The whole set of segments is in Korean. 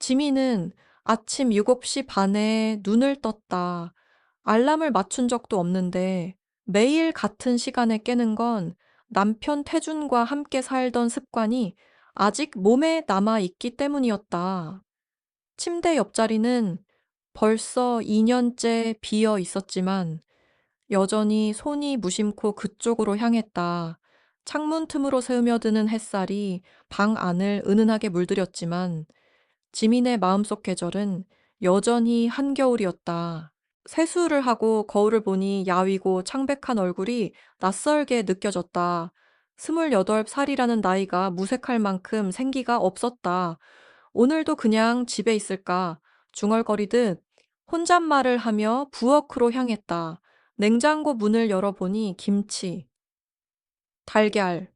지민은 아침 7시 반에 눈을 떴다. 알람을 맞춘 적도 없는데 매일 같은 시간에 깨는 건 남편 태준과 함께 살던 습관이 아직 몸에 남아 있기 때문이었다. 침대 옆자리는 벌써 2년째 비어 있었지만 여전히 손이 무심코 그쪽으로 향했다. 창문 틈으로 스며드는 햇살이 방 안을 은은하게 물들였지만 지민의 마음속 계절은 여전히 한겨울이었다. 세수를 하고 거울을 보니 야위고 창백한 얼굴이 낯설게 느껴졌다. 28살이라는 나이가 무색할 만큼 생기가 없었다. 오늘도 그냥 집에 있을까 중얼거리듯 혼잣말을 하며 부엌으로 향했다. 냉장고 문을 열어보니 김치, 달걀,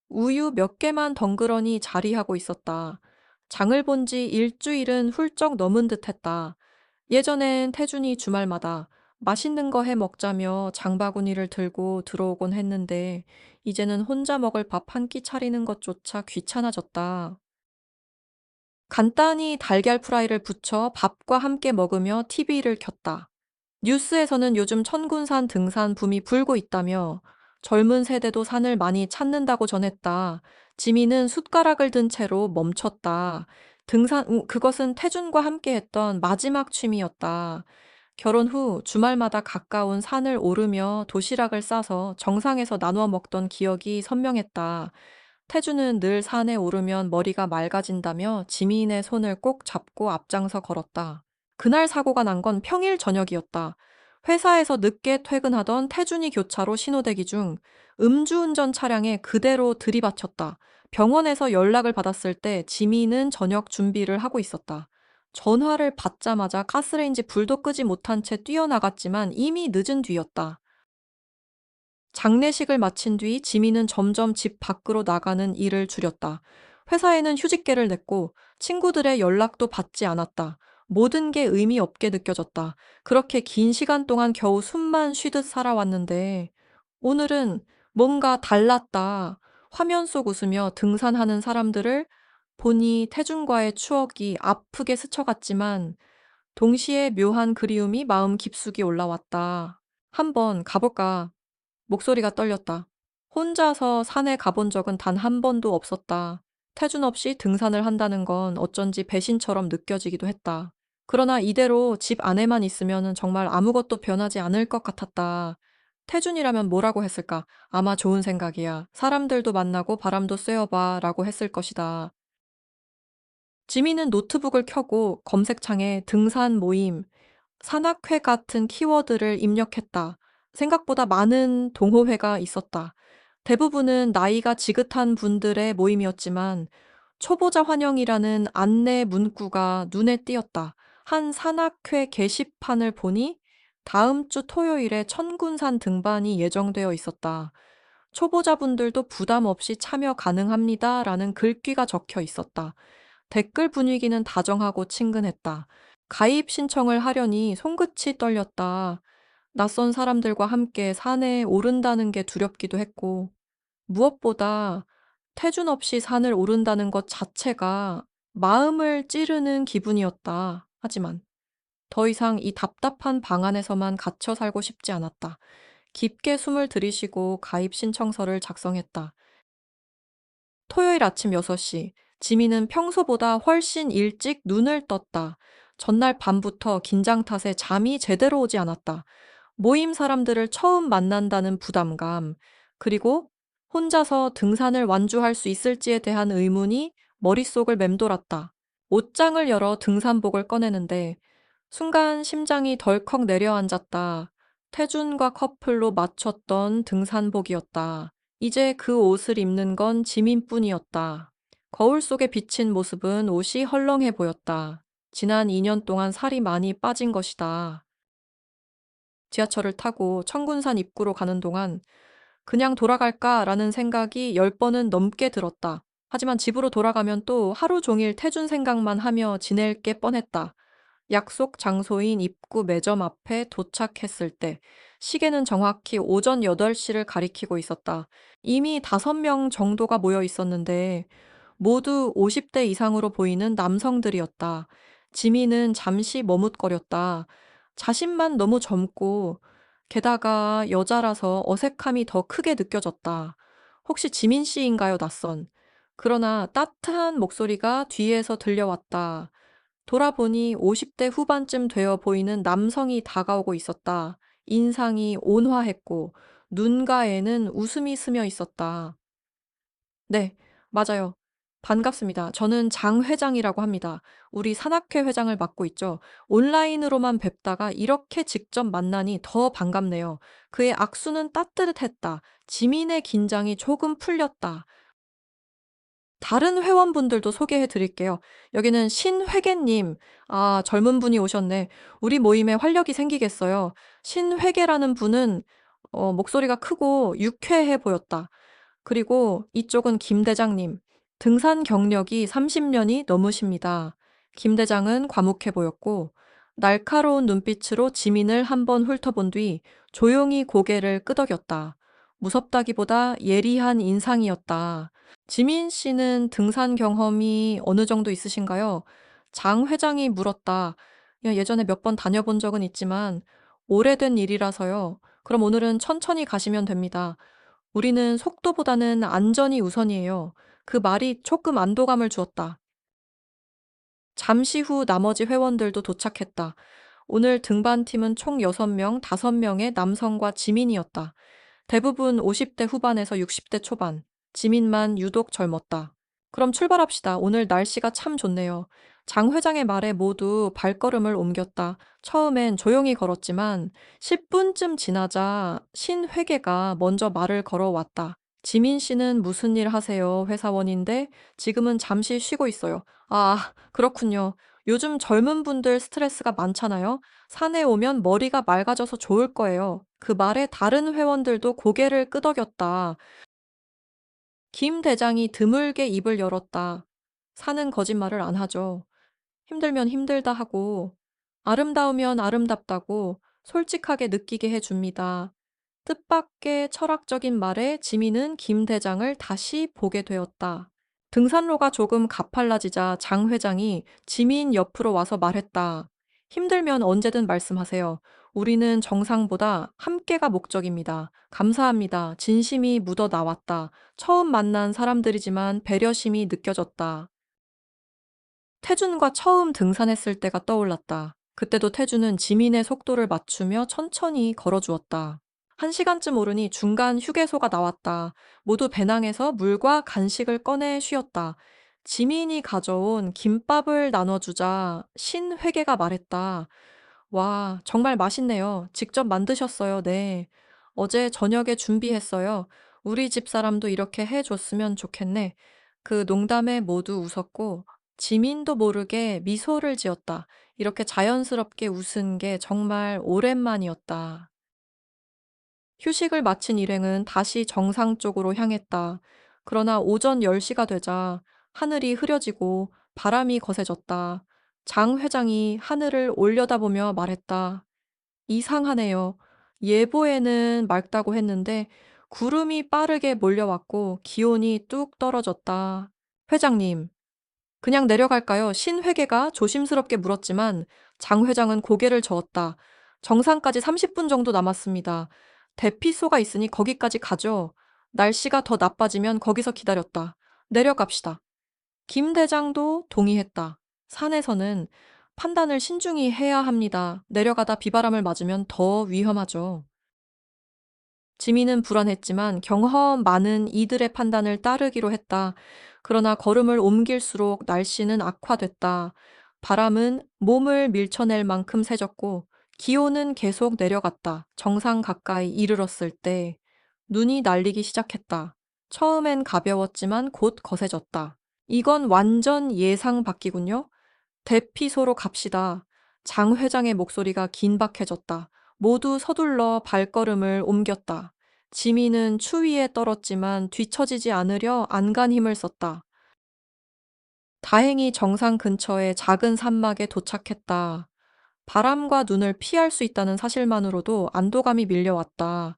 우유 몇 개만 덩그러니 자리하고 있었다. 장을 본지 일주일은 훌쩍 넘은 듯했다. 예전엔 태준이 주말마다 맛있는 거 해 먹자며 장바구니를 들고 들어오곤 했는데 이제는 혼자 먹을 밥 한 끼 차리는 것조차 귀찮아졌다. 간단히 달걀 프라이를 부쳐 밥과 함께 먹으며 TV를 켰다. 뉴스에서는 요즘 천군산 등산 붐이 불고 있다며 젊은 세대도 산을 많이 찾는다고 전했다. 지민은 숟가락을 든 채로 멈췄다. 그것은 태준과 함께 했던 마지막 취미였다. 결혼 후 주말마다 가까운 산을 오르며 도시락을 싸서 정상에서 나누어 먹던 기억이 선명했다. 태주는 늘 산에 오르면 머리가 맑아진다며 지민의 손을 꼭 잡고 앞장서 걸었다. 그날 사고가 난 건 평일 저녁이었다. 회사에서 늦게 퇴근하던 태준이 교차로 신호대기 중 음주운전 차량에 그대로 들이받쳤다. 병원에서 연락을 받았을 때 지민은 저녁 준비를 하고 있었다. 전화를 받자마자 가스레인지 불도 끄지 못한 채 뛰어나갔지만 이미 늦은 뒤였다. 장례식을 마친 뒤 지민은 점점 집 밖으로 나가는 일을 줄였다. 회사에는 휴직계를 냈고 친구들의 연락도 받지 않았다. 모든 게 의미 없게 느껴졌다. 그렇게 긴 시간 동안 겨우 숨만 쉬듯 살아왔는데 오늘은 뭔가 달랐다. 화면 속 웃으며 등산하는 사람들을 보니 태준과의 추억이 아프게 스쳐갔지만 동시에 묘한 그리움이 마음 깊숙이 올라왔다. 한번 가볼까? 목소리가 떨렸다. 혼자서 산에 가본 적은 단 한 번도 없었다. 태준 없이 등산을 한다는 건 어쩐지 배신처럼 느껴지기도 했다. 그러나 이대로 집 안에만 있으면 정말 아무것도 변하지 않을 것 같았다. 태준이라면 뭐라고 했을까? 아마 좋은 생각이야. 사람들도 만나고 바람도 쐬어봐 라고 했을 것이다. 지민은 노트북을 켜고 검색창에 등산 모임, 산악회 같은 키워드를 입력했다. 생각보다 많은 동호회가 있었다. 대부분은 나이가 지긋한 분들의 모임이었지만 초보자 환영이라는 안내 문구가 눈에 띄었다. 한 산악회 게시판을 보니 다음 주 토요일에 천군산 등반이 예정되어 있었다. 초보자분들도 부담 없이 참여 가능합니다. 라는 글귀가 적혀 있었다. 댓글 분위기는 다정하고 친근했다. 가입 신청을 하려니 손끝이 떨렸다. 낯선 사람들과 함께 산에 오른다는 게 두렵기도 했고, 무엇보다 태준 없이 산을 오른다는 것 자체가 마음을 찌르는 기분이었다. 하지만 더 이상 이 답답한 방 안에서만 갇혀 살고 싶지 않았다. 깊게 숨을 들이쉬고 가입 신청서를 작성했다. 토요일 아침 6시, 지민은 평소보다 훨씬 일찍 눈을 떴다. 전날 밤부터 긴장 탓에 잠이 제대로 오지 않았다. 모임 사람들을 처음 만난다는 부담감, 그리고 혼자서 등산을 완주할 수 있을지에 대한 의문이 머릿속을 맴돌았다. 옷장을 열어 등산복을 꺼내는데 순간 심장이 덜컥 내려앉았다. 태준과 커플로 맞췄던 등산복이었다. 이제 그 옷을 입는 건 지민뿐이었다. 거울 속에 비친 모습은 옷이 헐렁해 보였다. 지난 2년 동안 살이 많이 빠진 것이다. 지하철을 타고 청군산 입구로 가는 동안 그냥 돌아갈까라는 생각이 10번은 넘게 들었다. 하지만 집으로 돌아가면 또 하루 종일 태준 생각만 하며 지낼 게 뻔했다. 약속 장소인 입구 매점 앞에 도착했을 때 시계는 정확히 오전 8시를 가리키고 있었다. 이미 5명 정도가 모여 있었는데 모두 50대 이상으로 보이는 남성들이었다. 지민은 잠시 머뭇거렸다. 자신만 너무 젊고, 게다가 여자라서 어색함이 더 크게 느껴졌다. 혹시 지민 씨인가요, 낯선? 그러나 따뜻한 목소리가 뒤에서 들려왔다. 돌아보니 50대 후반쯤 되어 보이는 남성이 다가오고 있었다. 인상이 온화했고, 눈가에는 웃음이 스며 있었다. 네, 맞아요. 반갑습니다. 저는 장 회장이라고 합니다. 우리 산악회 회장을 맡고 있죠. 온라인으로만 뵙다가 이렇게 직접 만나니 더 반갑네요. 그의 악수는 따뜻했다. 지민의 긴장이 조금 풀렸다. 다른 회원분들도 소개해 드릴게요. 여기는 신회계님. 아, 젊은 분이 오셨네. 우리 모임에 활력이 생기겠어요. 신회계라는 분은 목소리가 크고 유쾌해 보였다. 그리고 이쪽은 김 대장님. 등산 경력이 30년이 넘으십니다. 김 대장은 과묵해 보였고, 날카로운 눈빛으로 지민을 한번 훑어본 뒤 조용히 고개를 끄덕였다. 무섭다기보다 예리한 인상이었다. 지민 씨는 등산 경험이 어느 정도 있으신가요? 장 회장이 물었다. 야, 예전에 몇 번 다녀본 적은 있지만 오래된 일이라서요. 그럼 오늘은 천천히 가시면 됩니다. 우리는 속도보다는 안전이 우선이에요. 그 말이 조금 안도감을 주었다. 잠시 후 나머지 회원들도 도착했다. 오늘 등반팀은 총 6명, 5명의 남성과 지민이었다. 대부분 50대 후반에서 60대 초반. 지민만 유독 젊었다. 그럼 출발합시다. 오늘 날씨가 참 좋네요. 장 회장의 말에 모두 발걸음을 옮겼다. 처음엔 조용히 걸었지만 10분쯤 지나자 신 회계가 먼저 말을 걸어왔다. 지민 씨는 무슨 일 하세요? 회사원인데 지금은 잠시 쉬고 있어요. 아, 그렇군요. 요즘 젊은 분들 스트레스가 많잖아요. 산에 오면 머리가 맑아져서 좋을 거예요. 그 말에 다른 회원들도 고개를 끄덕였다. 김 대장이 드물게 입을 열었다. 사는 거짓말을 안 하죠. 힘들면 힘들다 하고, 아름다우면 아름답다고 솔직하게 느끼게 해줍니다. 뜻밖의 철학적인 말에 지민은 김 대장을 다시 보게 되었다. 등산로가 조금 가팔라지자 장 회장이 지민 옆으로 와서 말했다. 힘들면 언제든 말씀하세요. 우리는 정상보다 함께가 목적입니다. 감사합니다. 진심이 묻어 나왔다. 처음 만난 사람들이지만 배려심이 느껴졌다. 태준과 처음 등산했을 때가 떠올랐다. 그때도 태준은 지민의 속도를 맞추며 천천히 걸어주었다. 1시간쯤 오르니 중간 휴게소가 나왔다. 모두 배낭에서 물과 간식을 꺼내 쉬었다. 지민이 가져온 김밥을 나눠주자 신회계가 말했다. 와, 정말 맛있네요. 직접 만드셨어요. 네. 어제 저녁에 준비했어요. 우리 집 사람도 이렇게 해줬으면 좋겠네. 그 농담에 모두 웃었고, 지민도 모르게 미소를 지었다. 이렇게 자연스럽게 웃은 게 정말 오랜만이었다. 휴식을 마친 일행은 다시 정상 쪽으로 향했다. 그러나 오전 10시가 되자 하늘이 흐려지고 바람이 거세졌다. 장 회장이 하늘을 올려다보며 말했다. 이상하네요. 예보에는 맑다고 했는데 구름이 빠르게 몰려왔고 기온이 뚝 떨어졌다. 회장님, 그냥 내려갈까요? 신회계가 조심스럽게 물었지만 장 회장은 고개를 저었다. 정상까지 30분 정도 남았습니다. 대피소가 있으니 거기까지 가죠. 날씨가 더 나빠지면 거기서 기다렸다. 내려갑시다. 김 대장도 동의했다. 산에서는 판단을 신중히 해야 합니다. 내려가다 비바람을 맞으면 더 위험하죠. 지민은 불안했지만 경험 많은 이들의 판단을 따르기로 했다. 그러나 걸음을 옮길수록 날씨는 악화됐다. 바람은 몸을 밀쳐낼 만큼 세졌고 기온은 계속 내려갔다. 정상 가까이 이르렀을 때 눈이 날리기 시작했다. 처음엔 가벼웠지만 곧 거세졌다. 이건 완전 예상 밖이군요. 대피소로 갑시다. 장 회장의 목소리가 긴박해졌다. 모두 서둘러 발걸음을 옮겼다. 지민은 추위에 떨었지만 뒤처지지 않으려 안간 힘을 썼다. 다행히 정상 근처의 작은 산막에 도착했다. 바람과 눈을 피할 수 있다는 사실만으로도 안도감이 밀려왔다.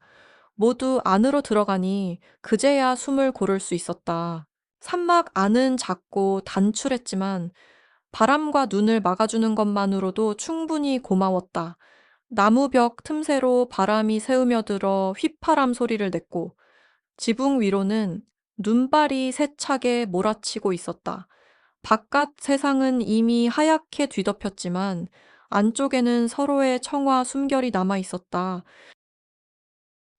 모두 안으로 들어가니 그제야 숨을 고를 수 있었다. 산막 안은 작고 단출했지만 바람과 눈을 막아주는 것만으로도 충분히 고마웠다. 나무벽 틈새로 바람이 새우며들어 휘파람 소리를 냈고 지붕 위로는 눈발이 세차게 몰아치고 있었다. 바깥 세상은 이미 하얗게 뒤덮였지만 안쪽에는 서로의 청와 숨결이 남아 있었다.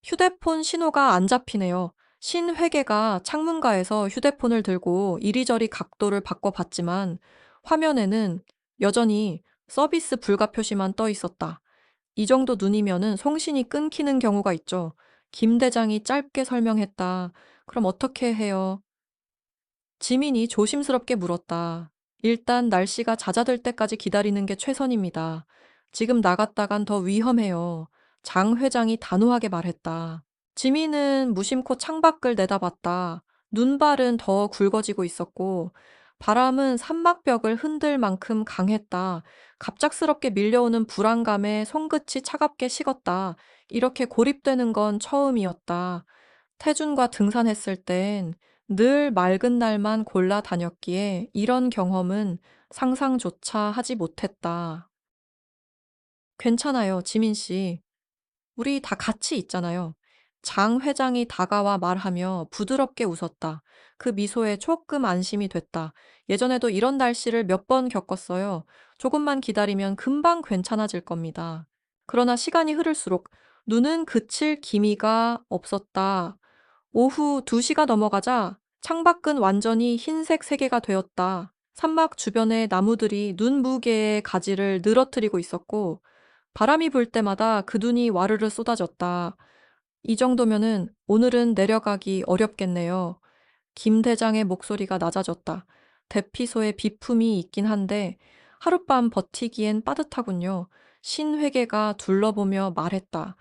휴대폰 신호가 안 잡히네요. 신회계가 창문가에서 휴대폰을 들고 이리저리 각도를 바꿔봤지만 화면에는 여전히 서비스 불가 표시만 떠 있었다. 이 정도 눈이면은 송신이 끊기는 경우가 있죠. 김 대장이 짧게 설명했다. 그럼 어떻게 해요? 지민이 조심스럽게 물었다. 일단 날씨가 잦아들 때까지 기다리는 게 최선입니다. 지금 나갔다간 더 위험해요. 장 회장이 단호하게 말했다. 지민은 무심코 창밖을 내다봤다. 눈발은 더 굵어지고 있었고, 바람은 산막벽을 흔들 만큼 강했다. 갑작스럽게 밀려오는 불안감에 손끝이 차갑게 식었다. 이렇게 고립되는 건 처음이었다. 태준과 등산했을 땐 늘 맑은 날만 골라 다녔기에 이런 경험은 상상조차 하지 못했다. 괜찮아요, 지민 씨. 우리 다 같이 있잖아요. 장 회장이 다가와 말하며 부드럽게 웃었다. 그 미소에 조금 안심이 됐다. 예전에도 이런 날씨를 몇 번 겪었어요. 조금만 기다리면 금방 괜찮아질 겁니다. 그러나 시간이 흐를수록 눈은 그칠 기미가 없었다. 오후 2시가 넘어가자 창밖은 완전히 흰색 세계가 되었다. 산막 주변의 나무들이 눈 무게의 가지를 늘어뜨리고 있었고 바람이 불 때마다 그 눈이 와르르 쏟아졌다. 이 정도면은 오늘은 내려가기 어렵겠네요. 김 대장의 목소리가 낮아졌다. 대피소에 비품이 있긴 한데 하룻밤 버티기엔 빠듯하군요. 신회계가 둘러보며 말했다.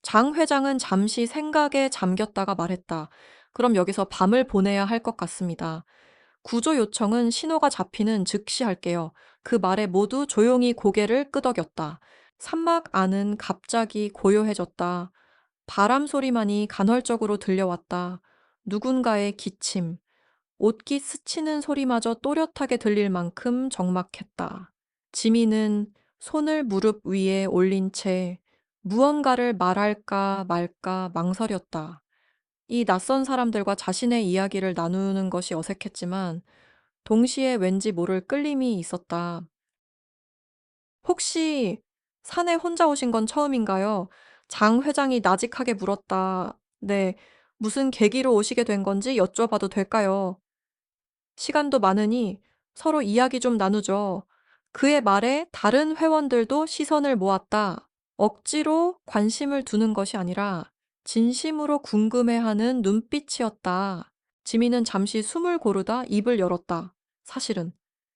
장 회장은 잠시 생각에 잠겼다가 말했다. 그럼 여기서 밤을 보내야 할 것 같습니다. 구조 요청은 신호가 잡히는 즉시 할게요. 그 말에 모두 조용히 고개를 끄덕였다. 산막 안은 갑자기 고요해졌다. 바람 소리만이 간헐적으로 들려왔다. 누군가의 기침, 옷깃 스치는 소리마저 또렷하게 들릴 만큼 적막했다. 지민은 손을 무릎 위에 올린 채 무언가를 말할까 말까 망설였다. 이 낯선 사람들과 자신의 이야기를 나누는 것이 어색했지만 동시에 왠지 모를 끌림이 있었다. 혹시 산에 혼자 오신 건 처음인가요? 장 회장이 나직하게 물었다. 네. 무슨 계기로 오시게 된 건지 여쭤봐도 될까요? 시간도 많으니 서로 이야기 좀 나누죠. 그의 말에 다른 회원들도 시선을 모았다. 억지로 관심을 두는 것이 아니라 진심으로 궁금해하는 눈빛이었다. 지민은 잠시 숨을 고르다 입을 열었다. 사실은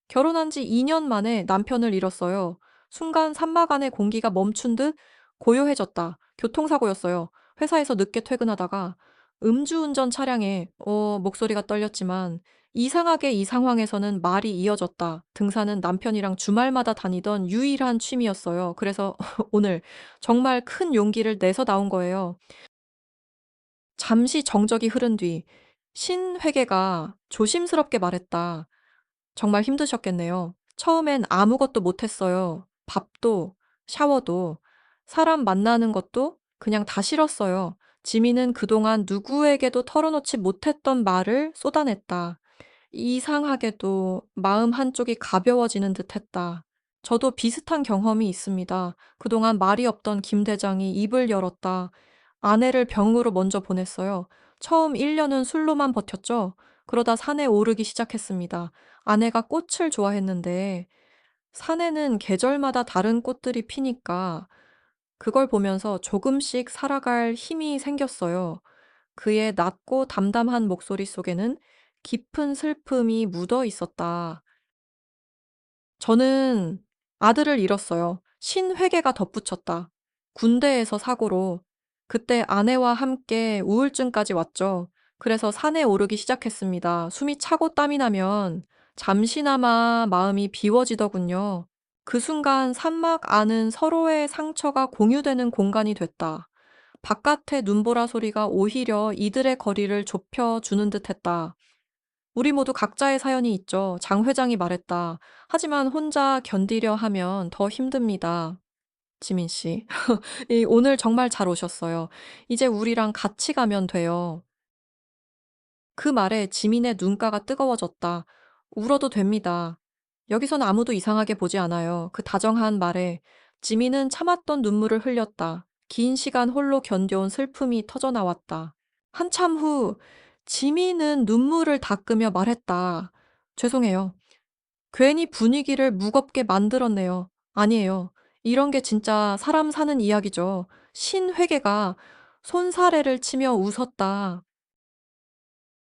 결혼한 지 2년 만에 남편을 잃었어요. 순간 산막 안의 공기가 멈춘 듯 고요해졌다. 교통사고였어요. 회사에서 늦게 퇴근하다가 음주운전 차량에 목소리가 떨렸지만 이상하게 이 상황에서는 말이 이어졌다. 등산은 남편이랑 주말마다 다니던 유일한 취미였어요. 그래서 오늘 정말 큰 용기를 내서 나온 거예요. 잠시 정적이 흐른 뒤 신회계가 조심스럽게 말했다. 정말 힘드셨겠네요. 처음엔 아무것도 못했어요. 밥도, 샤워도, 사람 만나는 것도 그냥 다 싫었어요. 지민은 그동안 누구에게도 털어놓지 못했던 말을 쏟아냈다. 이상하게도 마음 한쪽이 가벼워지는 듯했다. 저도 비슷한 경험이 있습니다. 그동안 말이 없던 김 대장이 입을 열었다. 아내를 병으로 먼저 보냈어요. 처음 1년은 술로만 버텼죠. 그러다 산에 오르기 시작했습니다. 아내가 꽃을 좋아했는데 산에는 계절마다 다른 꽃들이 피니까 그걸 보면서 조금씩 살아갈 힘이 생겼어요. 그의 낮고 담담한 목소리 속에는 깊은 슬픔이 묻어 있었다. 저는 아들을 잃었어요. 신회계가 덧붙였다. 군대에서 사고로. 그때 아내와 함께 우울증까지 왔죠. 그래서 산에 오르기 시작했습니다. 숨이 차고 땀이 나면 잠시나마 마음이 비워지더군요. 그 순간 산막 안은 서로의 상처가 공유되는 공간이 됐다. 바깥의 눈보라 소리가 오히려 이들의 거리를 좁혀주는 듯 했다. 우리 모두 각자의 사연이 있죠. 장 회장이 말했다. 하지만 혼자 견디려 하면 더 힘듭니다. 지민 씨. 오늘 정말 잘 오셨어요. 이제 우리랑 같이 가면 돼요. 그 말에 지민의 눈가가 뜨거워졌다. 울어도 됩니다. 여기선 아무도 이상하게 보지 않아요. 그 다정한 말에 지민은 참았던 눈물을 흘렸다. 긴 시간 홀로 견뎌온 슬픔이 터져 나왔다. 한참 후 지민은 눈물을 닦으며 말했다. 죄송해요. 괜히 분위기를 무겁게 만들었네요. 아니에요. 이런 게 진짜 사람 사는 이야기죠. 신회계가 손사래를 치며 웃었다.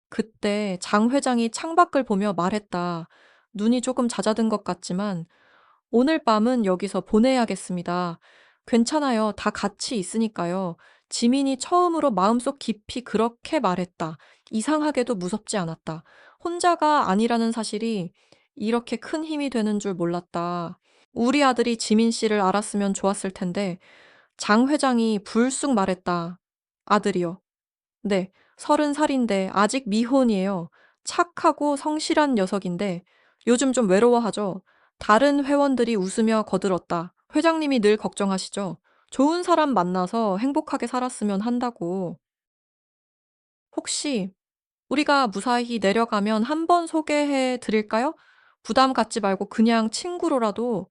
그때 장 회장이 창밖을 보며 말했다. 눈이 조금 잦아든 것 같지만 오늘 밤은 여기서 보내야겠습니다. 괜찮아요. 다 같이 있으니까요. 지민이 처음으로 마음속 깊이 그렇게 말했다. 이상하게도 무섭지 않았다. 혼자가 아니라는 사실이 이렇게 큰 힘이 되는 줄 몰랐다. 우리 아들이 지민 씨를 알았으면 좋았을 텐데 장 회장이 불쑥 말했다. 아들이요. 네, 30살인데 아직 미혼이에요. 착하고 성실한 녀석인데 요즘 좀 외로워하죠. 다른 회원들이 웃으며 거들었다. 회장님이 늘 걱정하시죠. 좋은 사람 만나서 행복하게 살았으면 한다고. 혹시 우리가 무사히 내려가면 한번 소개해 드릴까요? 부담 갖지 말고 그냥 친구로라도.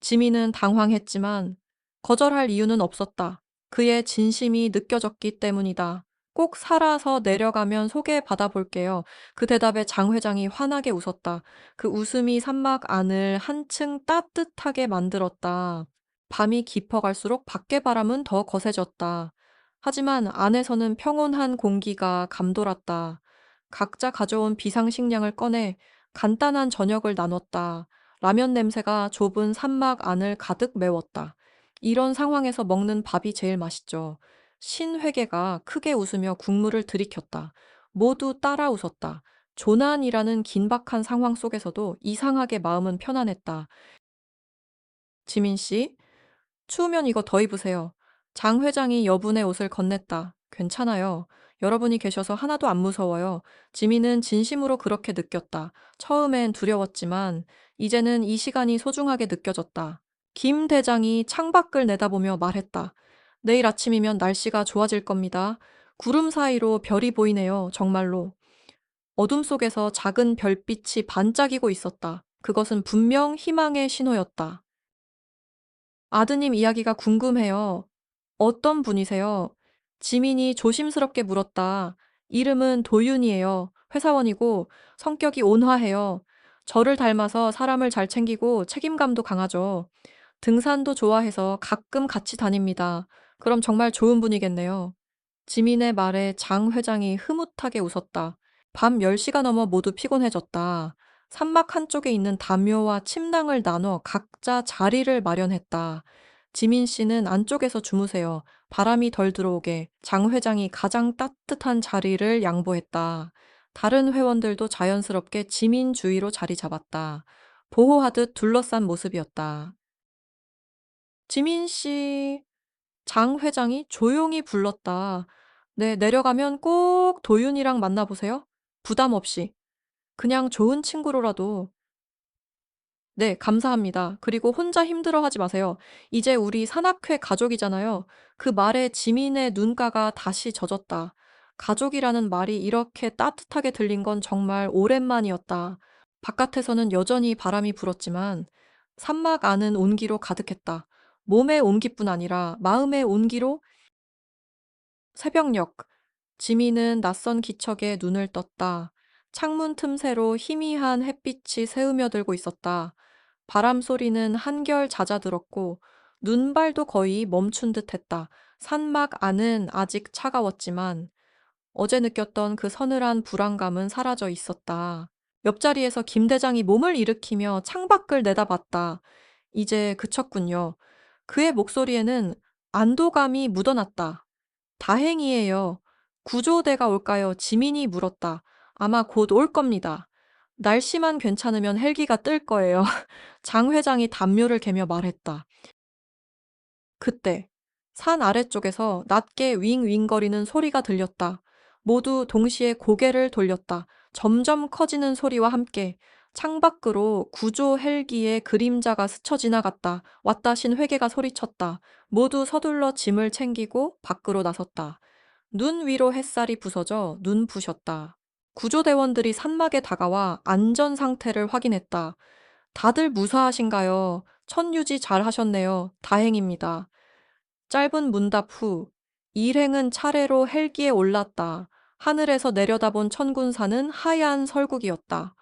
지민은 당황했지만 거절할 이유는 없었다. 그의 진심이 느껴졌기 때문이다. 꼭 살아서 내려가면 소개받아 볼게요. 그 대답에 장 회장이 환하게 웃었다. 그 웃음이 산막 안을 한층 따뜻하게 만들었다. 밤이 깊어갈수록 밖의 바람은 더 거세졌다. 하지만 안에서는 평온한 공기가 감돌았다. 각자 가져온 비상식량을 꺼내 간단한 저녁을 나눴다. 라면 냄새가 좁은 산막 안을 가득 메웠다. 이런 상황에서 먹는 밥이 제일 맛있죠. 신회계가 크게 웃으며 국물을 들이켰다. 모두 따라 웃었다. 조난이라는 긴박한 상황 속에서도 이상하게 마음은 편안했다. 지민 씨, 추우면 이거 더 입으세요. 장 회장이 여분의 옷을 건넸다. 괜찮아요. 여러분이 계셔서 하나도 안 무서워요. 지민은 진심으로 그렇게 느꼈다. 처음엔 두려웠지만 이제는 이 시간이 소중하게 느껴졌다. 김 대장이 창밖을 내다보며 말했다. 내일 아침이면 날씨가 좋아질 겁니다. 구름 사이로 별이 보이네요. 정말로. 어둠 속에서 작은 별빛이 반짝이고 있었다. 그것은 분명 희망의 신호였다. 아드님 이야기가 궁금해요. 어떤 분이세요? 지민이 조심스럽게 물었다. 이름은 도윤이에요. 회사원이고 성격이 온화해요. 저를 닮아서 사람을 잘 챙기고 책임감도 강하죠. 등산도 좋아해서 가끔 같이 다닙니다. 그럼 정말 좋은 분이겠네요. 지민의 말에 장 회장이 흐뭇하게 웃었다. 밤 10시가 넘어 모두 피곤해졌다. 산막 한쪽에 있는 담요와 침낭을 나눠 각자 자리를 마련했다. 지민 씨는 안쪽에서 주무세요. 바람이 덜 들어오게 장 회장이 가장 따뜻한 자리를 양보했다. 다른 회원들도 자연스럽게 지민 주위로 자리 잡았다. 보호하듯 둘러싼 모습이었다. 지민 씨, 장 회장이 조용히 불렀다. 네, 내려가면 꼭 도윤이랑 만나보세요. 부담 없이. 그냥 좋은 친구로라도. 네, 감사합니다. 그리고 혼자 힘들어하지 마세요. 이제 우리 산악회 가족이잖아요. 그 말에 지민의 눈가가 다시 젖었다. 가족이라는 말이 이렇게 따뜻하게 들린 건 정말 오랜만이었다. 바깥에서는 여전히 바람이 불었지만 산막 안은 온기로 가득했다. 몸의 온기뿐 아니라 마음의 온기로. 새벽녘, 지민은 낯선 기척에 눈을 떴다. 창문 틈새로 희미한 햇빛이 새으며들고 있었다. 바람 소리는 한결 잦아들었고 눈발도 거의 멈춘 듯했다. 산막 안은 아직 차가웠지만 어제 느꼈던 그 서늘한 불안감은 사라져 있었다. 옆자리에서 김 대장이 몸을 일으키며 창밖을 내다봤다. 이제 그쳤군요. 그의 목소리에는 안도감이 묻어났다. 다행이에요. 구조대가 올까요? 지민이 물었다. 아마 곧 올 겁니다. 날씨만 괜찮으면 헬기가 뜰 거예요. 장 회장이 담요를 개며 말했다. 그때 산 아래쪽에서 낮게 윙윙거리는 소리가 들렸다. 모두 동시에 고개를 돌렸다. 점점 커지는 소리와 함께 창밖으로 구조 헬기의 그림자가 스쳐 지나갔다. 왔다신 회계가 소리쳤다. 모두 서둘러 짐을 챙기고 밖으로 나섰다. 눈 위로 햇살이 부서져 눈부셨다. 구조대원들이 산막에 다가와 안전 상태를 확인했다. 다들 무사하신가요? 천유지 잘 하셨네요. 다행입니다. 짧은 문답 후 일행은 차례로 헬기에 올랐다. 하늘에서 내려다본 천군산은 하얀 설국이었다.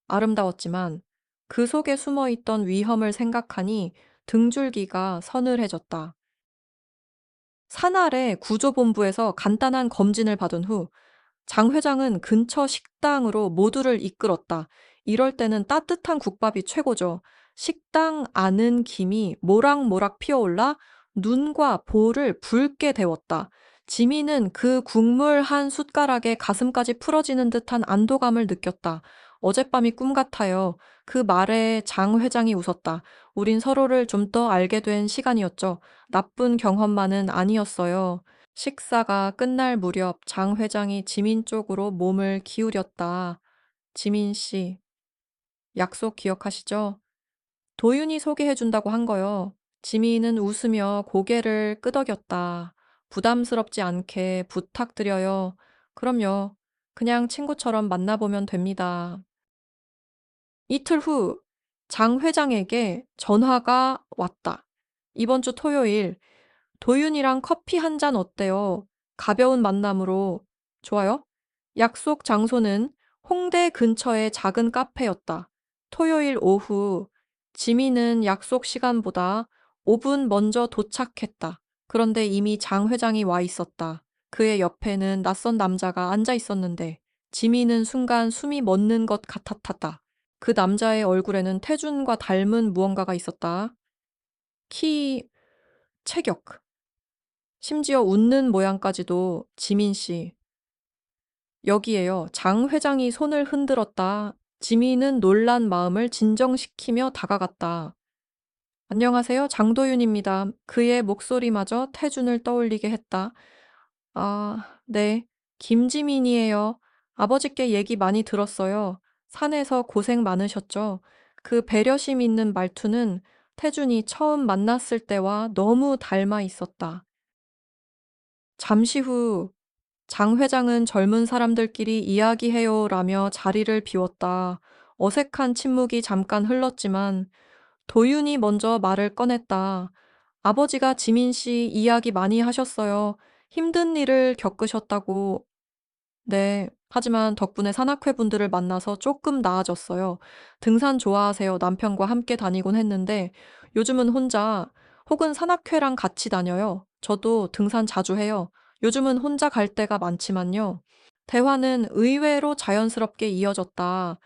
아름다웠지만 그 속에 숨어 있던 위험을 생각하니 등줄기가 서늘해졌다. 산 아래 구조본부에서 간단한 검진을 받은 후 장 회장은 근처 식당으로 모두를 이끌었다. 이럴 때는 따뜻한 국밥이 최고죠. 식당 안은 김이 모락모락 피어올라 눈과 볼을 붉게 데웠다. 지민은 그 국물 한 숟가락에 가슴까지 풀어지는 듯한 안도감을 느꼈다. 어젯밤이 꿈 같아요. 그 말에 장 회장이 웃었다. 우린 서로를 좀 더 알게 된 시간이었죠. 나쁜 경험만은 아니었어요. 식사가 끝날 무렵 장 회장이 지민 쪽으로 몸을 기울였다. 지민 씨, 약속 기억하시죠? 도윤이 소개해준다고 한 거요. 지민은 웃으며 고개를 끄덕였다. 부담스럽지 않게 부탁드려요. 그럼요. 그냥 친구처럼 만나보면 됩니다. 이틀 후 장 회장에게 전화가 왔다. 이번 주 토요일 도윤이랑 커피 한 잔 어때요? 가벼운 만남으로. 좋아요? 약속 장소는 홍대 근처의 작은 카페였다. 토요일 오후, 지민은 약속 시간보다 5분 먼저 도착했다. 그런데 이미 장 회장이 와 있었다. 그의 옆에는 낯선 남자가 앉아 있었는데, 지민은 순간 숨이 멎는 것 같았다. 그 남자의 얼굴에는 태준과 닮은 무언가가 있었다. 키, 체격. 심지어 웃는 모양까지도 지민 씨. 여기에요. 장 회장이 손을 흔들었다. 지민은 놀란 마음을 진정시키며 다가갔다. 안녕하세요. 장도윤입니다. 그의 목소리마저 태준을 떠올리게 했다. 아, 네. 김지민이에요. 아버지께 얘기 많이 들었어요. 산에서 고생 많으셨죠? 그 배려심 있는 말투는 태준이 처음 만났을 때와 너무 닮아 있었다. 잠시 후 장 회장은 젊은 사람들끼리 이야기해요라며 자리를 비웠다. 어색한 침묵이 잠깐 흘렀지만 도윤이 먼저 말을 꺼냈다. 아버지가 지민 씨 이야기 많이 하셨어요. 힘든 일을 겪으셨다고. 네. 하지만 덕분에 산악회 분들을 만나서 조금 나아졌어요. 등산 좋아하세요. 남편과 함께 다니곤 했는데 요즘은 혼자 혹은 산악회랑 같이 다녀요. 저도 등산 자주 해요. 요즘은 혼자 갈 때가 많지만요. 대화는 의외로 자연스럽게 이어졌다.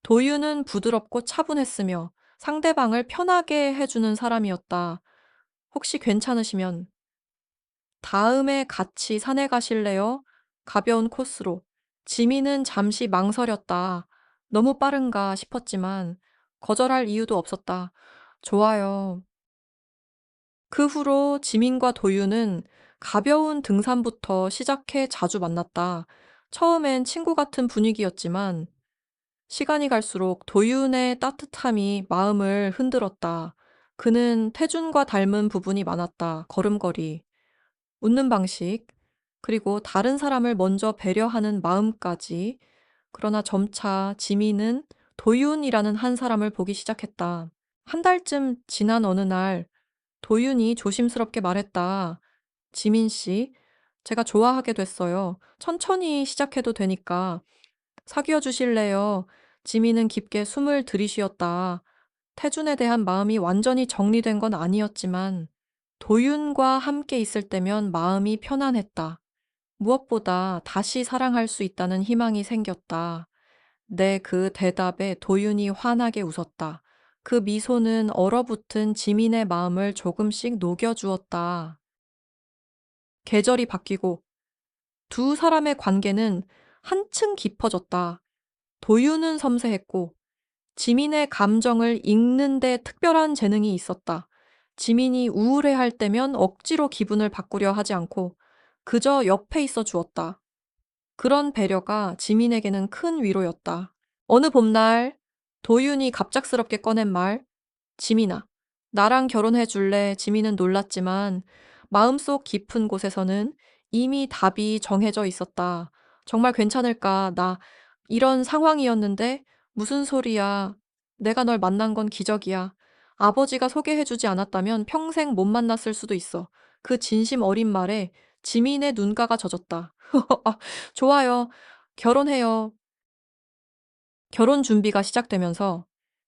도유는 부드럽고 차분했으며 상대방을 편하게 해주는 사람이었다. 혹시 괜찮으시면 다음에 같이 산에 가실래요? 가벼운 코스로. 지민은 잠시 망설였다. 너무 빠른가 싶었지만 거절할 이유도 없었다. 좋아요. 그 후로 지민과 도유는 가벼운 등산부터 시작해 자주 만났다. 처음엔 친구 같은 분위기였지만 시간이 갈수록 도윤의 따뜻함이 마음을 흔들었다. 그는 태준과 닮은 부분이 많았다. 걸음걸이, 웃는 방식, 그리고 다른 사람을 먼저 배려하는 마음까지. 그러나 점차 지민은 도윤이라는 한 사람을 보기 시작했다. 한 달쯤 지난 어느 날 도윤이 조심스럽게 말했다. 지민 씨, 제가 좋아하게 됐어요. 천천히 시작해도 되니까 사귀어 주실래요? 지민은 깊게 숨을 들이쉬었다. 태준에 대한 마음이 완전히 정리된 건 아니었지만 도윤과 함께 있을 때면 마음이 편안했다. 무엇보다 다시 사랑할 수 있다는 희망이 생겼다. 내 그 대답에 도윤이 환하게 웃었다. 그 미소는 얼어붙은 지민의 마음을 조금씩 녹여주었다. 계절이 바뀌고 두 사람의 관계는 한층 깊어졌다. 도윤은 섬세했고 지민의 감정을 읽는 데 특별한 재능이 있었다. 지민이 우울해할 때면 억지로 기분을 바꾸려 하지 않고 그저 옆에 있어 주었다. 그런 배려가 지민에게는 큰 위로였다. 어느 봄날 도윤이 갑작스럽게 꺼낸 말, 지민아, 나랑 결혼해 줄래? 지민은 놀랐지만 마음속 깊은 곳에서는 이미 답이 정해져 있었다. 정말 괜찮을까? 나 이런 상황이었는데 무슨 소리야? 내가 널 만난 건 기적이야. 아버지가 소개해주지 않았다면 평생 못 만났을 수도 있어. 그 진심 어린 말에 지민의 눈가가 젖었다. 아, 좋아요. 결혼해요. 결혼 준비가 시작되면서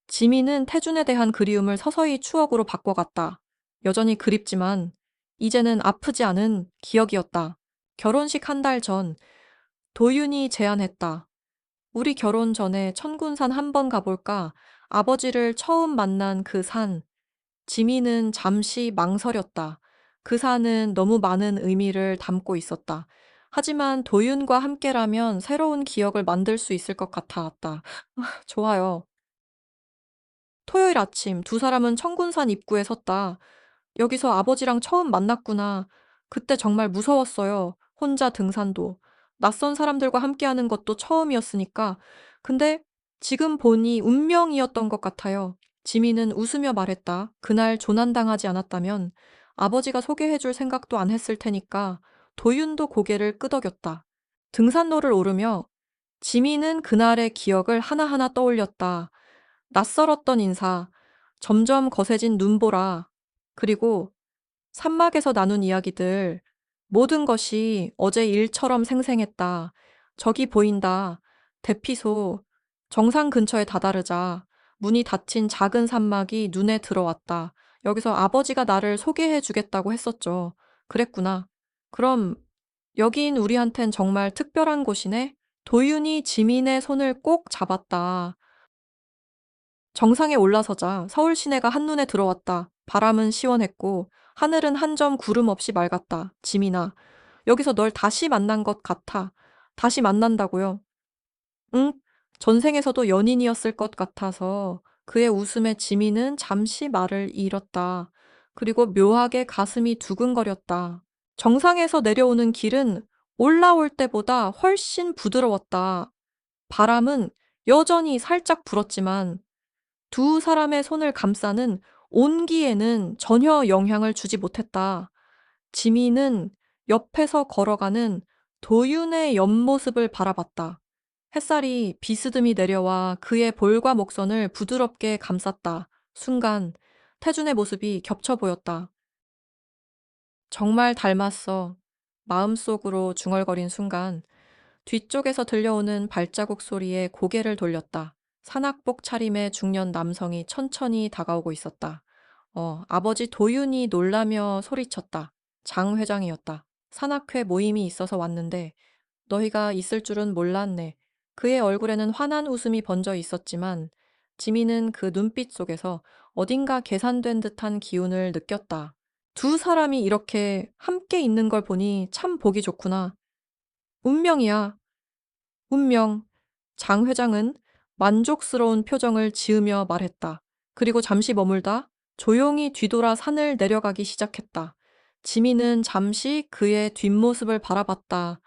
지민은 태준에 대한 그리움을 서서히 추억으로 바꿔갔다. 여전히 그립지만 이제는 아프지 않은 기억이었다. 결혼식 한 달 전 도윤이 제안했다. 우리 결혼 전에 천군산 한번 가볼까? 아버지를 처음 만난 그 산. 지민은 잠시 망설였다. 그 산은 너무 많은 의미를 담고 있었다. 하지만 도윤과 함께라면 새로운 기억을 만들 수 있을 것 같았다. 좋아요. 토요일 아침 두 사람은 청군산 입구에 섰다. 여기서 아버지랑 처음 만났구나. 그때 정말 무서웠어요. 혼자 등산도. 낯선 사람들과 함께하는 것도 처음이었으니까. 근데 지금 보니 운명이었던 것 같아요. 지민은 웃으며 말했다. 그날 조난당하지 않았다면 아버지가 소개해줄 생각도 안 했을 테니까. 도윤도 고개를 끄덕였다. 등산로를 오르며 지민은 그날의 기억을 하나하나 떠올렸다. 낯설었던 인사, 점점 거세진 눈보라, 그리고 산막에서 나눈 이야기들, 모든 것이 어제 일처럼 생생했다. 저기 보인다. 대피소, 정상 근처에 다다르자 문이 닫힌 작은 산막이 눈에 들어왔다. 여기서 아버지가 나를 소개해 주겠다고 했었죠. 그랬구나. 그럼 여긴 우리한텐 정말 특별한 곳이네? 도윤이 지민의 손을 꼭 잡았다. 정상에 올라서자 서울 시내가 한눈에 들어왔다. 바람은 시원했고 하늘은 한 점 구름 없이 맑았다. 지민아, 여기서 널 다시 만난 것 같아. 다시 만난다고요? 응? 전생에서도 연인이었을 것 같아서 그의 웃음에 지민은 잠시 말을 잃었다. 그리고 묘하게 가슴이 두근거렸다. 정상에서 내려오는 길은 올라올 때보다 훨씬 부드러웠다. 바람은 여전히 살짝 불었지만 두 사람의 손을 감싸는 온기에는 전혀 영향을 주지 못했다. 지민은 옆에서 걸어가는 도윤의 옆모습을 바라봤다. 햇살이 비스듬히 내려와 그의 볼과 목선을 부드럽게 감쌌다. 순간 태준의 모습이 겹쳐 보였다. 정말 닮았어. 마음속으로 중얼거린 순간 뒤쪽에서 들려오는 발자국 소리에 고개를 돌렸다. 산악복 차림의 중년 남성이 천천히 다가오고 있었다. 아버지 도윤이 놀라며 소리쳤다. 장 회장이었다. 산악회 모임이 있어서 왔는데 너희가 있을 줄은 몰랐네. 그의 얼굴에는 환한 웃음이 번져 있었지만 지민은 그 눈빛 속에서 어딘가 계산된 듯한 기운을 느꼈다. 두 사람이 이렇게 함께 있는 걸 보니 참 보기 좋구나. 운명이야. 운명. 장 회장은 만족스러운 표정을 지으며 말했다. 그리고 잠시 머물다 조용히 뒤돌아 산을 내려가기 시작했다. 지민은 잠시 그의 뒷모습을 바라봤다.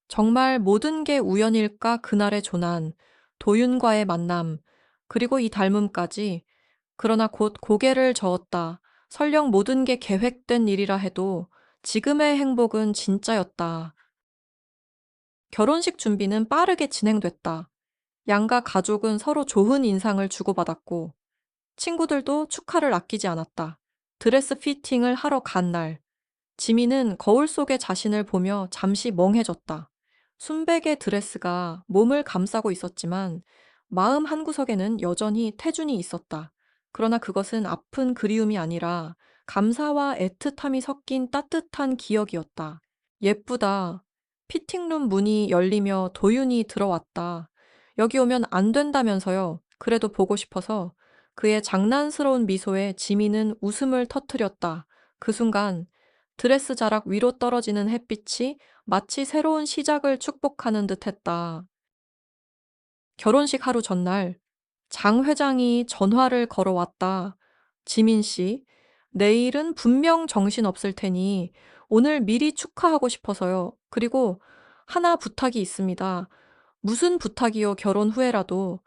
정말 모든 게 우연일까 그날의 조난, 도윤과의 만남, 그리고 이 닮음까지. 그러나 곧 고개를 저었다. 설령 모든 게 계획된 일이라 해도 지금의 행복은 진짜였다. 결혼식 준비는 빠르게 진행됐다. 양가 가족은 서로 좋은 인상을 주고받았고, 친구들도 축하를 아끼지 않았다. 드레스 피팅을 하러 간 날, 지민은 거울 속의 자신을 보며 잠시 멍해졌다. 순백의 드레스가 몸을 감싸고 있었지만, 마음 한구석에는 여전히 태준이 있었다. 그러나 그것은 아픈 그리움이 아니라 감사와 애틋함이 섞인 따뜻한 기억이었다. 예쁘다. 피팅룸 문이 열리며 도윤이 들어왔다. 여기 오면 안 된다면서요. 그래도 보고 싶어서 그의 장난스러운 미소에 지민은 웃음을 터뜨렸다. 그 순간 드레스 자락 위로 떨어지는 햇빛이 마치 새로운 시작을 축복하는 듯 했다. 결혼식 하루 전날 장 회장이 전화를 걸어왔다. 지민 씨, 내일은 분명 정신없을 테니 오늘 미리 축하하고 싶어서요. 그리고 하나 부탁이 있습니다. 무슨 부탁이요, 결혼 후에라도.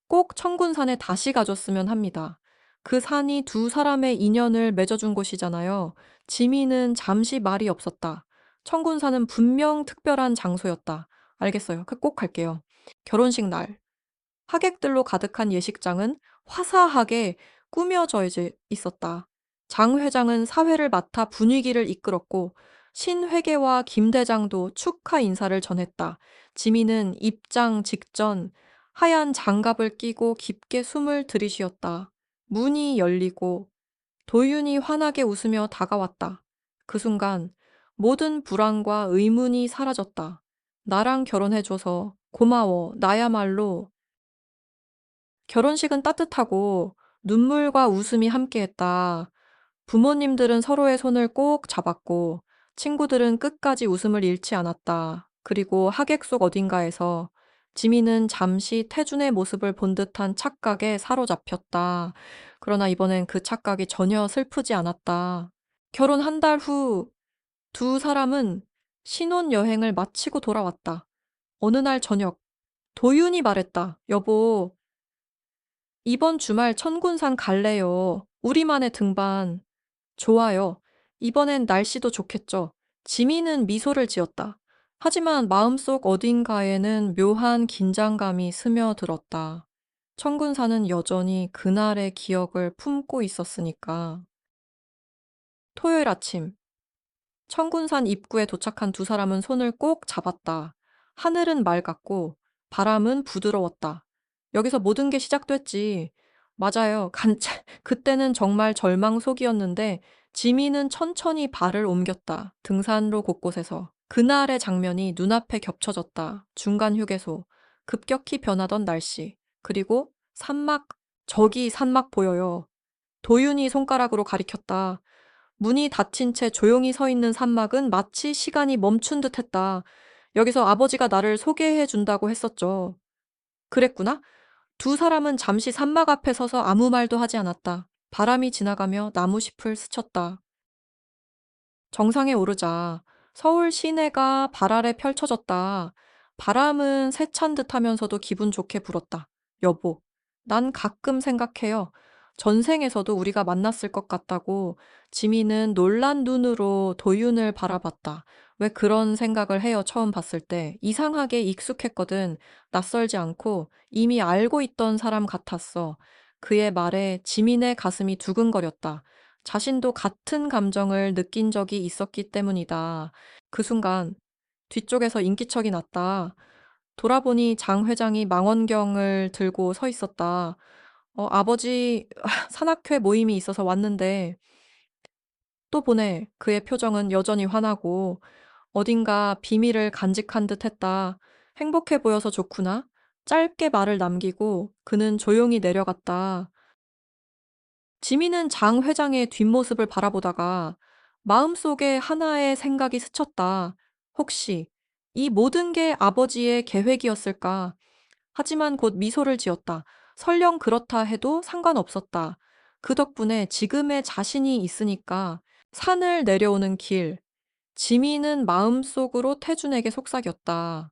꼭 청군산에 다시 가줬으면 합니다. 그 산이 두 사람의 인연을 맺어준 곳이잖아요. 지민은 잠시 말이 없었다. 청군산은 분명 특별한 장소였다. 알겠어요. 꼭 갈게요. 결혼식 날. 하객들로 가득한 예식장은 화사하게 꾸며져 이제 있었다. 장 회장은 사회를 맡아 분위기를 이끌었고 신 회계와 김 대장도 축하 인사를 전했다. 지민은 입장 직전 하얀 장갑을 끼고 깊게 숨을 들이쉬었다. 문이 열리고 도윤이 환하게 웃으며 다가왔다. 그 순간 모든 불안과 의문이 사라졌다. 나랑 결혼해줘서 고마워. 나야말로. 결혼식은 따뜻하고 눈물과 웃음이 함께했다. 부모님들은 서로의 손을 꼭 잡았고 친구들은 끝까지 웃음을 잃지 않았다. 그리고 하객 속 어딘가에서 지민은 잠시 태준의 모습을 본 듯한 착각에 사로잡혔다. 그러나 이번엔 그 착각이 전혀 슬프지 않았다. 결혼 한 달 후 두 사람은 신혼여행을 마치고 돌아왔다. 어느 날 저녁, 도윤이 말했다. 여보, 이번 주말 천군산 갈래요. 우리만의 등반. 좋아요. 이번엔 날씨도 좋겠죠. 지민은 미소를 지었다. 하지만 마음속 어딘가에는 묘한 긴장감이 스며들었다. 천군산은 여전히 그날의 기억을 품고 있었으니까. 토요일 아침, 청군산 입구에 도착한 두 사람은 손을 꼭 잡았다. 하늘은 맑았고 바람은 부드러웠다. 여기서 모든 게 시작됐지. 맞아요. 그때는 정말 절망속이었는데 지민은 천천히 발을 옮겼다. 등산로 곳곳에서. 그날의 장면이 눈앞에 겹쳐졌다. 중간 휴게소, 급격히 변하던 날씨, 그리고 산막, 저기 산막 보여요. 도윤이 손가락으로 가리켰다. 문이 닫힌 채 조용히 서 있는 산막은 마치 시간이 멈춘 듯 했다. 여기서 아버지가 나를 소개해 준다고 했었죠. 그랬구나? 두 사람은 잠시 산막 앞에 서서 아무 말도 하지 않았다. 바람이 지나가며 나무잎을 스쳤다. 정상에 오르자 서울 시내가 발 아래 펼쳐졌다. 바람은 세찬 듯 하면서도 기분 좋게 불었다. 여보, 난 가끔 생각해요. 전생에서도 우리가 만났을 것 같다고. 지민은 놀란 눈으로 도윤을 바라봤다. 왜 그런 생각을 해요, 처음 봤을 때. 이상하게 익숙했거든. 낯설지 않고 이미 알고 있던 사람 같았어. 그의 말에 지민의 가슴이 두근거렸다. 자신도 같은 감정을 느낀 적이 있었기 때문이다. 그 순간 뒤쪽에서 인기척이 났다. 돌아보니 장 회장이 망원경을 들고 서 있었다. 아버지 산악회 모임이 있어서 왔는데 또 보네. 그의 표정은 여전히 화나고 어딘가 비밀을 간직한 듯 했다. 행복해 보여서 좋구나. 짧게 말을 남기고 그는 조용히 내려갔다. 지민은 장 회장의 뒷모습을 바라보다가 마음속에 하나의 생각이 스쳤다. 혹시 이 모든 게 아버지의 계획이었을까? 하지만 곧 미소를 지었다. 설령 그렇다 해도 상관없었다. 그 덕분에 지금의 자신이 있으니까 산을 내려오는 길, 지민은 마음속으로 태준에게 속삭였다.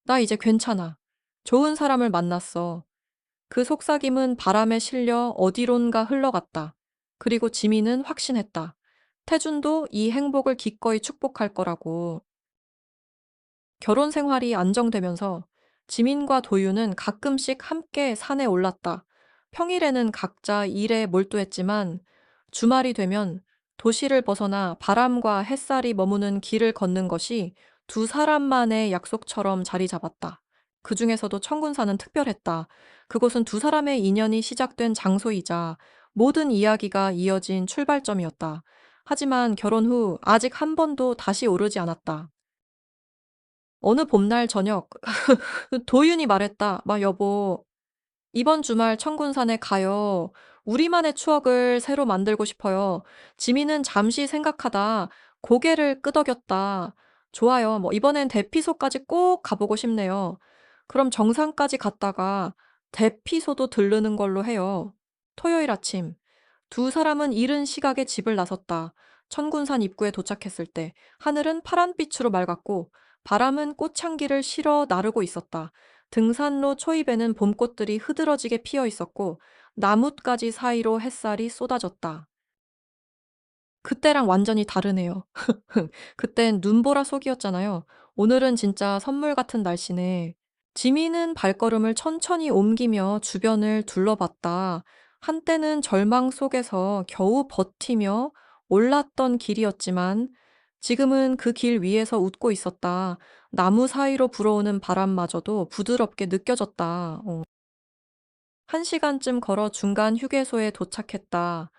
나 이제 괜찮아. 좋은 사람을 만났어. 그 속삭임은 바람에 실려 어디론가 흘러갔다. 그리고 지민은 확신했다. 태준도 이 행복을 기꺼이 축복할 거라고. 결혼 생활이 안정되면서 지민과 도윤은 가끔씩 함께 산에 올랐다. 평일에는 각자 일에 몰두했지만 주말이 되면 도시를 벗어나 바람과 햇살이 머무는 길을 걷는 것이 두 사람만의 약속처럼 자리 잡았다. 그 중에서도 청군산은 특별했다. 그곳은 두 사람의 인연이 시작된 장소이자 모든 이야기가 이어진 출발점이었다. 하지만 결혼 후 아직 한 번도 다시 오르지 않았다. 어느 봄날 저녁, 도윤이 말했다. 여보, 이번 주말 청군산에 가요. 우리만의 추억을 새로 만들고 싶어요. 지민은 잠시 생각하다 고개를 끄덕였다. 좋아요. 이번엔 대피소까지 꼭 가보고 싶네요. 그럼 정상까지 갔다가 대피소도 들르는 걸로 해요. 토요일 아침, 두 사람은 이른 시각에 집을 나섰다. 천군산 입구에 도착했을 때 하늘은 파란빛으로 맑았고 바람은 꽃향기를 실어 나르고 있었다. 등산로 초입에는 봄꽃들이 흐드러지게 피어 있었고 나뭇가지 사이로 햇살이 쏟아졌다. 그때랑 완전히 다르네요. 그땐 눈보라 속이었잖아요. 오늘은 진짜 선물 같은 날씨네. 지민은 발걸음을 천천히 옮기며 주변을 둘러봤다. 한때는 절망 속에서 겨우 버티며 올랐던 길이었지만 지금은 그 길 위에서 웃고 있었다. 나무 사이로 불어오는 바람마저도 부드럽게 느껴졌다. 1시간쯤 걸어 중간 휴게소에 도착했다.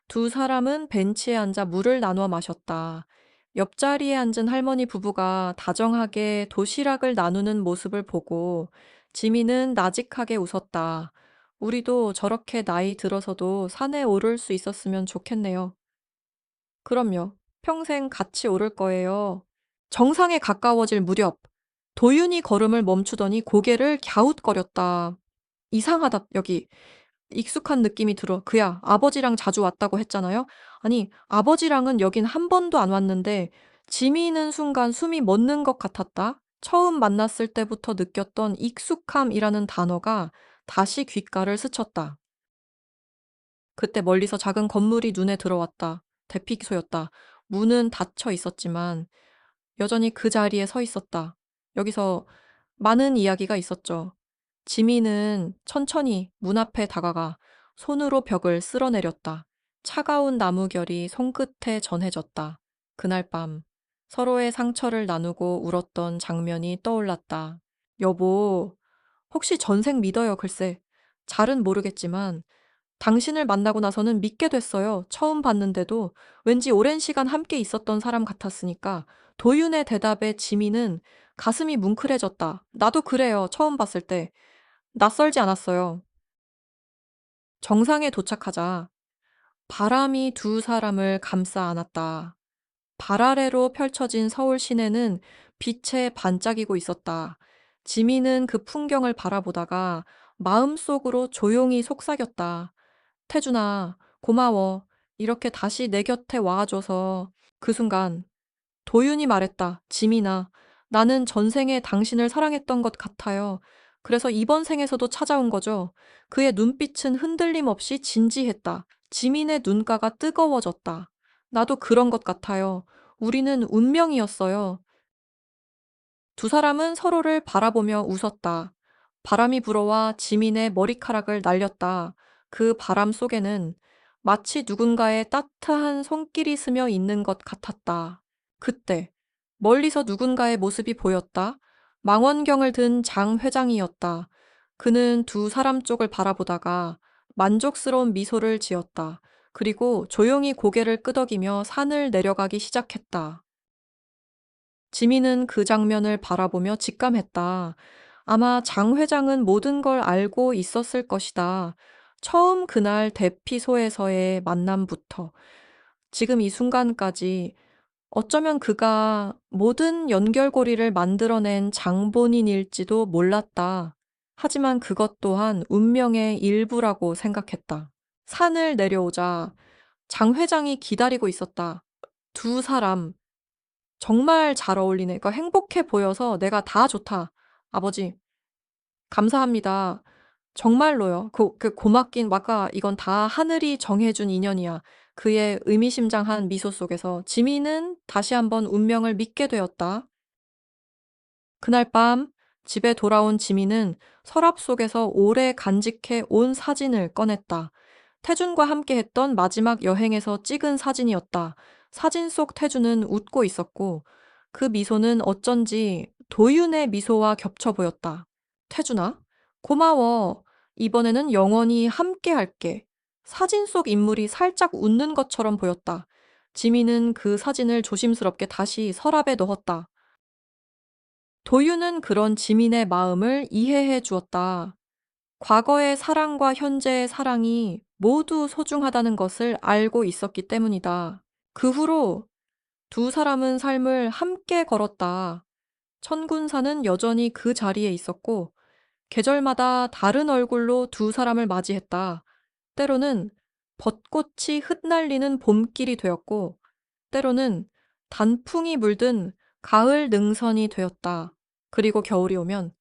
두 사람은 벤치에 앉아 물을 나누어 마셨다. 옆자리에 앉은 할머니 부부가 다정하게 도시락을 나누는 모습을 보고 지민은 나직하게 웃었다. 우리도 저렇게 나이 들어서도 산에 오를 수 있었으면 좋겠네요. 그럼요. 평생 같이 오를 거예요. 정상에 가까워질 무렵 도윤이 걸음을 멈추더니 고개를 갸웃거렸다. 이상하다, 여기. 익숙한 느낌이 들어. 그야, 아버지랑 자주 왔다고 했잖아요? 아니, 아버지랑은 여긴 한 번도 안 왔는데, 지미는 순간 숨이 멎는 것 같았다. 처음 만났을 때부터 느꼈던 익숙함이라는 단어가 다시 귓가를 스쳤다. 그때 멀리서 작은 건물이 눈에 들어왔다. 대피소였다. 문은 닫혀 있었지만, 여전히 그 자리에 서 있었다. 여기서 많은 이야기가 있었죠. 지민은 천천히 문 앞에 다가가 손으로 벽을 쓸어내렸다. 차가운 나무결이 손끝에 전해졌다. 그날 밤 서로의 상처를 나누고 울었던 장면이 떠올랐다. 여보, 혹시 전생 믿어요, 글쎄. 잘은 모르겠지만 당신을 만나고 나서는 믿게 됐어요. 처음 봤는데도 왠지 오랜 시간 함께 있었던 사람 같았으니까. 도윤의 대답에 지민은 가슴이 뭉클해졌다. 나도 그래요. 처음 봤을 때. 낯설지 않았어요. 정상에 도착하자 바람이 두 사람을 감싸 안았다. 발 아래로 펼쳐진 서울 시내는 빛에 반짝이고 있었다. 지민은 그 풍경을 바라보다가 마음속으로 조용히 속삭였다. 태준아, 고마워. 이렇게 다시 내 곁에 와줘서. 그 순간 도윤이 말했다. 지민아, 나는 전생에 당신을 사랑했던 것 같아요. 그래서 이번 생에서도 찾아온 거죠. 그의 눈빛은 흔들림 없이 진지했다. 지민의 눈가가 뜨거워졌다. 나도 그런 것 같아요. 우리는 운명이었어요. 두 사람은 서로를 바라보며 웃었다. 바람이 불어와 지민의 머리카락을 날렸다. 그 바람 속에는 마치 누군가의 따뜻한 손길이 스며 있는 것 같았다. 그때 멀리서 누군가의 모습이 보였다. 망원경을 든 장 회장이었다. 그는 두 사람 쪽을 바라보다가 만족스러운 미소를 지었다. 그리고 조용히 고개를 끄덕이며 산을 내려가기 시작했다. 지민은 그 장면을 바라보며 직감했다. 아마 장 회장은 모든 걸 알고 있었을 것이다. 처음 그날 대피소에서의 만남부터 지금 이 순간까지 어쩌면 그가 모든 연결고리를 만들어낸 장본인일지도 몰랐다. 하지만 그것 또한 운명의 일부라고 생각했다. 산을 내려오자 장 회장이 기다리고 있었다. 두 사람, 정말 잘 어울리네. 그러니까 행복해 보여서 내가 다 좋다. 아버지, 감사합니다. 정말로요. 고맙긴 아까 이건 다 하늘이 정해준 인연이야. 그의 의미심장한 미소 속에서 지민은 다시 한번 운명을 믿게 되었다. 그날 밤 집에 돌아온 지민은 서랍 속에서 오래 간직해 온 사진을 꺼냈다. 태준과 함께 했던 마지막 여행에서 찍은 사진이었다. 사진 속 태준은 웃고 있었고 그 미소는 어쩐지 도윤의 미소와 겹쳐 보였다. 태준아, 고마워. 이번에는 영원히 함께 할게. 사진 속 인물이 살짝 웃는 것처럼 보였다. 지민은 그 사진을 조심스럽게 다시 서랍에 넣었다. 도윤은 그런 지민의 마음을 이해해 주었다. 과거의 사랑과 현재의 사랑이 모두 소중하다는 것을 알고 있었기 때문이다. 그 후로 두 사람은 삶을 함께 걸었다. 천군사는 여전히 그 자리에 있었고, 계절마다 다른 얼굴로 두 사람을 맞이했다. 때로는 벚꽃이 흩날리는 봄길이 되었고, 때로는 단풍이 물든 가을 능선이 되었다. 그리고 겨울이 오면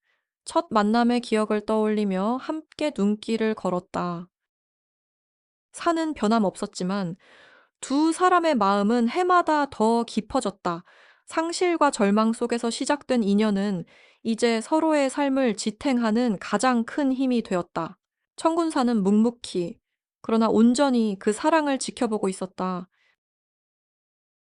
첫 만남의 기억을 떠올리며 함께 눈길을 걸었다. 산은 변함없었지만 두 사람의 마음은 해마다 더 깊어졌다. 상실과 절망 속에서 시작된 인연은 이제 서로의 삶을 지탱하는 가장 큰 힘이 되었다. 청군사는 묵묵히, 그러나 온전히 그 사랑을 지켜보고 있었다.